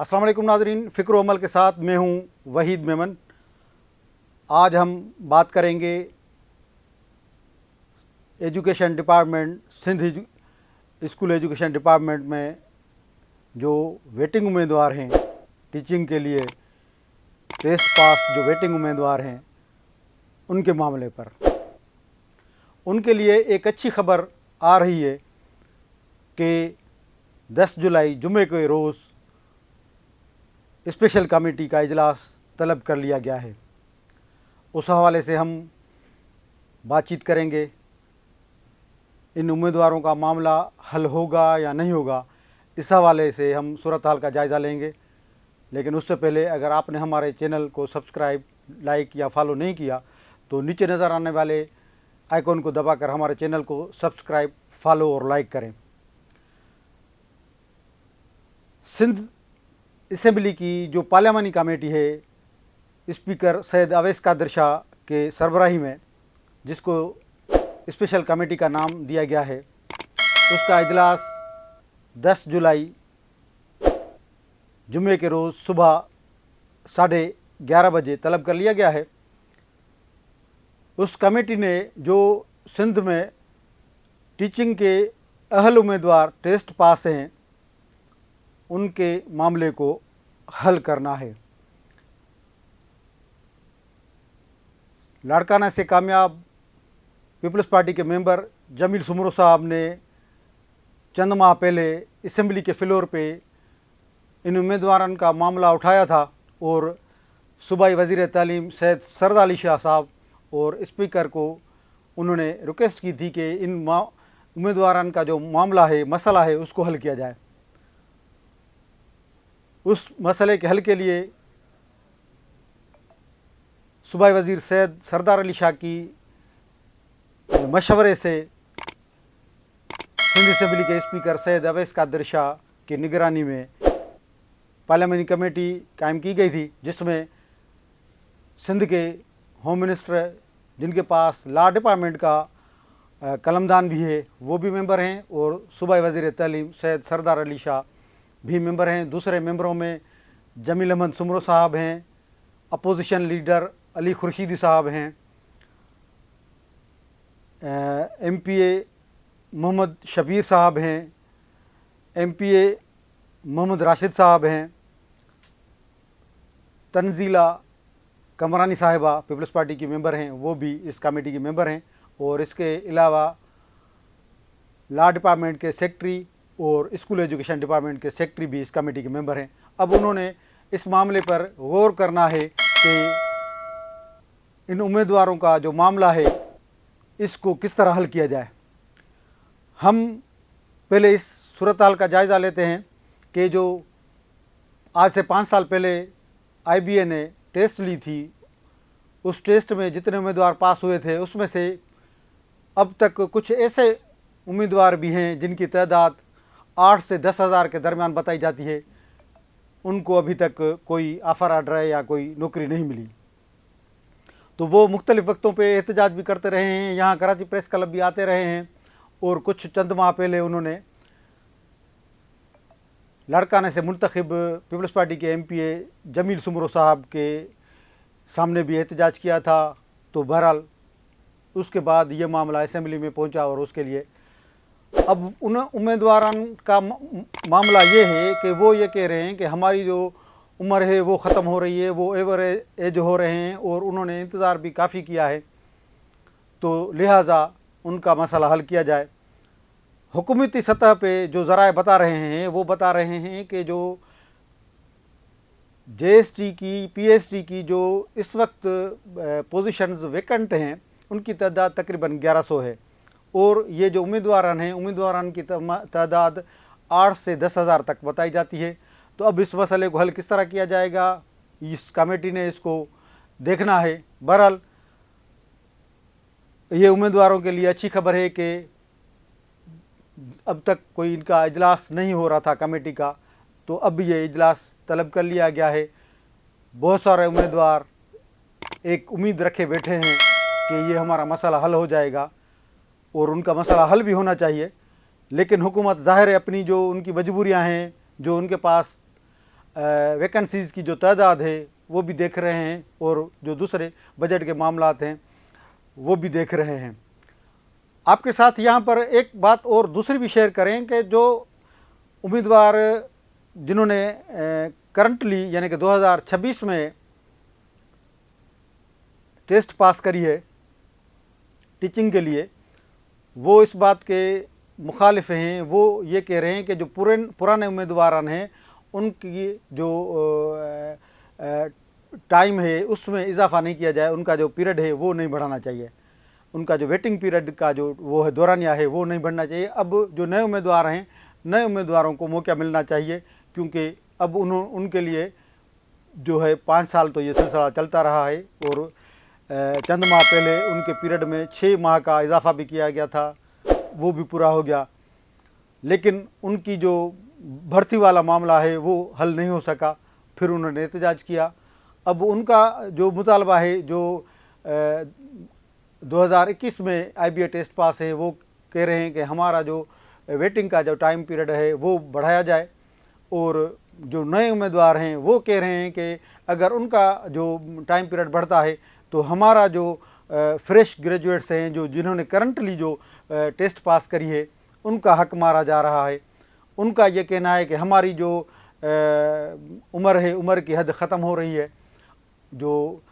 अस्सलाम वालेकुम नाज़रीन, फ़िक्र अमल के साथ मैं हूँ वहीद मेमन। आज हम बात करेंगे education department Sindh school education department में जो वेटिंग उम्मीदवार हैं टीचिंग के लिए, टेस्ट पास जो वेटिंग उम्मीदवार हैं उनके मामले पर। उनके लिए एक अच्छी खबर आ रही है कि 10 जुलाई जुमे के रोज़ स्पेशल कमेटी का इजलास तलब कर लिया गया है। उस हवाले से हम बातचीत करेंगे। इन उम्मीदवारों का मामला हल होगा या नहीं होगा, इस हवाले से हम सूरत हाल का जायज़ा लेंगे। लेकिन उससे पहले अगर आपने हमारे चैनल को सब्सक्राइब, लाइक या फॉलो नहीं किया तो नीचे नज़र आने वाले आइकॉन को दबाकर हमारे चैनल को सब्सक्राइब, फॉलो और लाइक करें। सिंध असेंबली की जो पार्लियामानी कमेटी है स्पीकर सैयद अवैस कादिर शाह के सरबराही में, जिसको स्पेशल कमेटी का नाम दिया गया है, उसका इजलास 10 जुलाई जुमे के रोज़ सुबह 11:30 बजे तलब कर लिया गया है। उस कमेटी ने जो सिंध में टीचिंग के अहल उम्मीदवार टेस्ट पास हैं उनके मामले को हल करना है। लाड़काना से कामयाब पीपल्स पार्टी के मेंबर जमील सुमरो साहब ने चंद माह पहले असेंबली के फ्लोर पे इन उम्मीदवारों का मामला उठाया था और सूबाई वज़ीर तालीम सैयद सरदार अली शाह साहब और स्पीकर को उन्होंने रिक्वेस्ट की थी कि इन उम्मीदवारों का जो मामला है, मसला है, उसको हल किया जाए। उस मसले के हल के लिए सूबाई वज़ीर सैयद सरदार अली शाह की मशवरे से सिंध असेंबली के स्पीकर सैयद अवैस कादिर शाह की निगरानी में पार्लियामानी कमेटी कायम की गई थी, जिसमें सिंध के होम मिनिस्टर, जिनके पास लॉ डिपार्टमेंट का कलमदान भी है, वो भी मेंबर हैं और सूबाई वज़ीर तालीम सैयद सरदार अली शाह भी मेंबर हैं। दूसरे मेंबरों में जमील अहमद सुमरो साहब हैं, अपोजिशन लीडर अली खुर्शीदी साहब हैं, MPA मोहम्मद शबीर साहब हैं, MPA मोहम्मद राशिद साहब हैं, तंजीला कमरानी साहिबा पीपल्स पार्टी की मेंबर हैं, वो भी इस कमेटी की मेंबर हैं। और इसके अलावा लॉ डिपार्टमेंट के सेक्रेटरी और स्कूल एजुकेशन डिपार्टमेंट के सेक्रेटरी भी इस कमेटी के मेंबर हैं। अब उन्होंने इस मामले पर गौर करना है कि इन उम्मीदवारों का जो मामला है इसको किस तरह हल किया जाए। हम पहले इस सूरत हाल का जायज़ा लेते हैं कि जो आज से 5 साल पहले IBA ने टेस्ट ली थी, उस टेस्ट में जितने उम्मीदवार पास हुए थे उसमें से अब तक कुछ ऐसे उम्मीदवार भी हैं जिनकी तादाद 8 से 10 हज़ार के दरमियान बताई जाती है, उनको अभी तक कोई ऑफ़र ऑर्डर है या कोई नौकरी नहीं मिली। तो वो मुख्तलिफ़ वक्तों पे एहतजाज भी करते रहे हैं, यहाँ कराची प्रेस क्लब भी आते रहे हैं और कुछ चंद माह पहले उन्होंने लाड़काना से मुंतखब पीपल्स पार्टी के MPA जमील सुमरो साहब के सामने भी एहतजाज किया था। तो बहरहाल उसके बाद ये मामला असेंबली में पहुंचा और उसके लिए अब उन उम्मीदवारों का मामला ये है कि वो ये कह रहे हैं कि हमारी जो उम्र है वो ख़त्म हो रही है, वो एज हो रहे हैं और उन्होंने इंतज़ार भी काफ़ी किया है, तो लिहाजा उनका मसला हल किया जाए। हुकूमती सतह पे जो ज़राए बता रहे हैं वो बता रहे हैं कि जो JST की, PST की जो इस वक्त पोजीशंस वैकेंट हैं उनकी तादाद तकरीबन 1100 है और ये जो उम्मीदवार हैं उम्मीदवार की तादाद 8 से 10 हज़ार तक बताई जाती है। तो अब इस मसले को हल किस तरह किया जाएगा, इस कमेटी ने इसको देखना है। बहरहाल ये उम्मीदवारों के लिए अच्छी खबर है कि अब तक कोई इनका इजलास नहीं हो रहा था कमेटी का, तो अब ये इजलास तलब कर लिया गया है। बहुत सारे उम्मीदवार एक उम्मीद रखे बैठे हैं कि ये हमारा मसला हल हो जाएगा और उनका मसला हल भी होना चाहिए। लेकिन हुकूमत ज़ाहिर है अपनी जो उनकी मजबूरियां हैं, जो उनके पास वैकेंसीज़ की जो तादाद है वो भी देख रहे हैं और जो दूसरे बजट के मामलात हैं वो भी देख रहे हैं। आपके साथ यहाँ पर एक बात और दूसरी भी शेयर करें कि जो उम्मीदवार जिन्होंने करंटली यानी कि 2026 में टेस्ट पास करी है टीचिंग के लिए, वो इस बात के मुखालिफ हैं। वो ये कह रहे हैं कि जो पुराने उम्मीदवार हैं उनकी जो टाइम है उसमें इजाफा नहीं किया जाए, उनका जो पीरियड है वो नहीं बढ़ाना चाहिए, उनका जो वेटिंग पीरियड का जो वो है दौरानिया है वो नहीं बढ़ना चाहिए। अब जो नए उम्मीदवार हैं, नए उम्मीदवारों को मौका मिलना चाहिए, क्योंकि अब उनके लिए जो है 5 साल तो ये सिलसिला चलता रहा है और चंद माह पहले उनके पीरियड में 6 माह का इजाफा भी किया गया था, वो भी पूरा हो गया, लेकिन उनकी जो भर्ती वाला मामला है वो हल नहीं हो सका। फिर उन्होंने एहतजाज किया। अब उनका जो मुतालबा है, जो 2021 में IBA टेस्ट पास है, वो कह रहे हैं कि हमारा जो वेटिंग का जो टाइम पीरियड है वो बढ़ाया जाए। और जो नए उम्मीदवार हैं वो कह रहे हैं कि अगर उनका जो टाइम पीरियड बढ़ता है तो हमारा जो फ्रेश ग्रेजुएट्स हैं, जो जिन्होंने करंटली जो टेस्ट पास करी है, उनका हक मारा जा रहा है। उनका ये कहना है कि हमारी जो उम्र है, उम्र की हद ख़त्म हो रही है, जो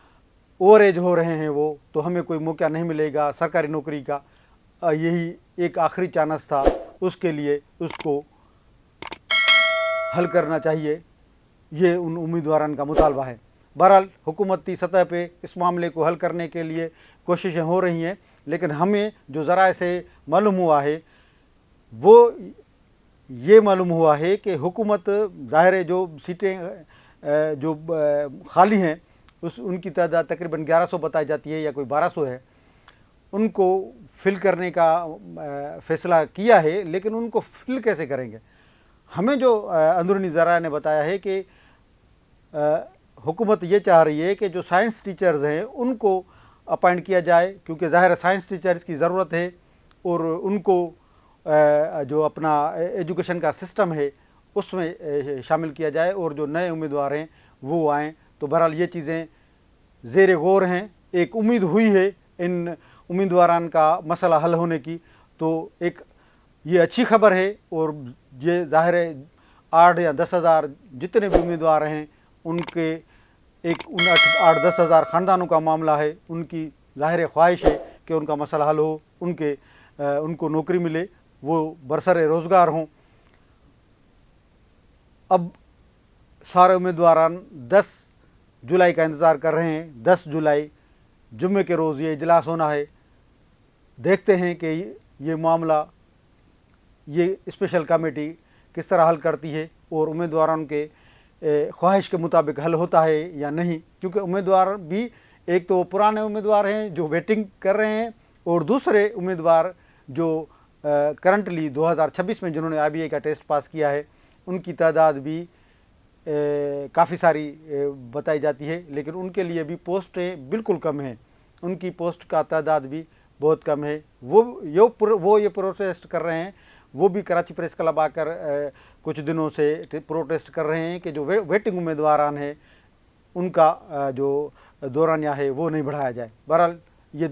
ओवर एज हो रहे हैं वो, तो हमें कोई मौका नहीं मिलेगा सरकारी नौकरी का। यही एक आखिरी चांस था, उसके लिए उसको हल करना चाहिए। ये उन उम्मीदवारों का मुतालबा है। बहरहाल हुकूमती सतह पे इस मामले को हल करने के लिए कोशिशें हो रही हैं, लेकिन हमें जो ज़राए से मालूम हुआ है वो ये मालूम हुआ है कि हुकूमत ज़ाहिर है जो सीटें जो खाली हैं उनकी तादाद तकरीबन 1100 बताई जाती है या कोई 1200 है, उनको फिल करने का फ़ैसला किया है, लेकिन उनको फिल कैसे करेंगे? हमें जो अंदरूनी ज़राए ने बताया है कि हुकूमत ये चाह रही है कि जो साइंस टीचर्स हैं उनको अपॉइंट किया जाए, क्योंकि ज़ाहिर साइंस टीचर्स की ज़रूरत है और उनको जो अपना एजुकेशन का सिस्टम है उसमें शामिल किया जाए और जो नए उम्मीदवार हैं वो आएँ। तो बहरहाल ये चीज़ें ज़ेर गौर हैं। एक उम्मीद हुई है इन उम्मीदवारान का मसला हल होने की, तो एक ये अच्छी खबर है। और ये ज़ाहिर है 8 या 10 हज़ार जितने भी उम्मीदवार हैं उनके एक 8-10 हज़ार ख़ानदानों का मामला है, उनकी ज़ाहिर ख्वाहिश है कि उनका मसला हल हो, उनको नौकरी मिले, वो बरसरे रोज़गार हों। अब सारे उम्मीदवारान 10 जुलाई का इंतज़ार कर रहे हैं। 10 जुलाई जुम्मे के रोज़ ये इजलास होना है। देखते हैं कि ये मामला ये स्पेशल कमेटी किस तरह हल करती है और उम्मीदवारों के ख्वाहिश के मुताबिक हल होता है या नहीं, क्योंकि उम्मीदवार भी एक तो पुराने उम्मीदवार हैं जो वेटिंग कर रहे हैं और दूसरे उम्मीदवार जो करंटली 2026 में जिन्होंने IBA का टेस्ट पास किया है उनकी तादाद भी काफ़ी सारी बताई जाती है, लेकिन उनके लिए भी पोस्टें बिल्कुल कम हैं, उनकी पोस्ट का तादाद भी बहुत कम है। वो ये प्रोटेस्ट कर रहे हैं। वो भी कराची प्रेस क्लब आकर कुछ दिनों से प्रोटेस्ट कर रहे हैं कि जो वेटिंग उम्मीदवारान हैं उनका जो दौरानिया है वो नहीं बढ़ाया जाए। बहरहाल ये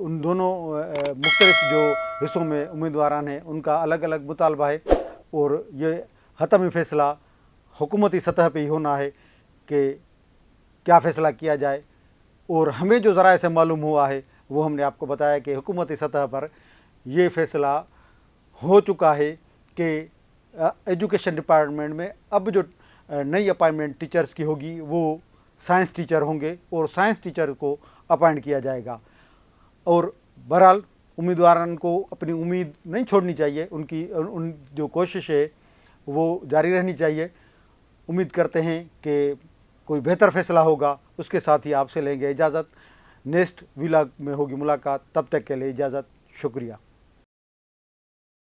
उन दोनों मुख्तलिफ जो हिस्सों में उम्मीदवारान हैं उनका अलग अलग मुतालबा है और ये हतमी फ़ैसला हुकूमती सतह पे ही होना है कि क्या फ़ैसला किया जाए। और हमें जो ज़राए से मालूम हुआ है वो हमने आपको बताया कि हुकूमती सतह पर ये फ़ैसला हो चुका है कि एजुकेशन डिपार्टमेंट में अब जो नई अपॉइंटमेंट टीचर्स की होगी वो साइंस टीचर होंगे और साइंस टीचर को अपॉइंट किया जाएगा। और बहरहाल उम्मीदवारों को अपनी उम्मीद नहीं छोड़नी चाहिए, उन जो कोशिश है वो जारी रहनी चाहिए। उम्मीद करते हैं कि कोई बेहतर फ़ैसला होगा। उसके साथ ही आपसे लेंगे इजाज़त। नेक्स्ट व्लॉग में होगी मुलाकात, तब तक के लिए इजाज़त। शुक्रिया।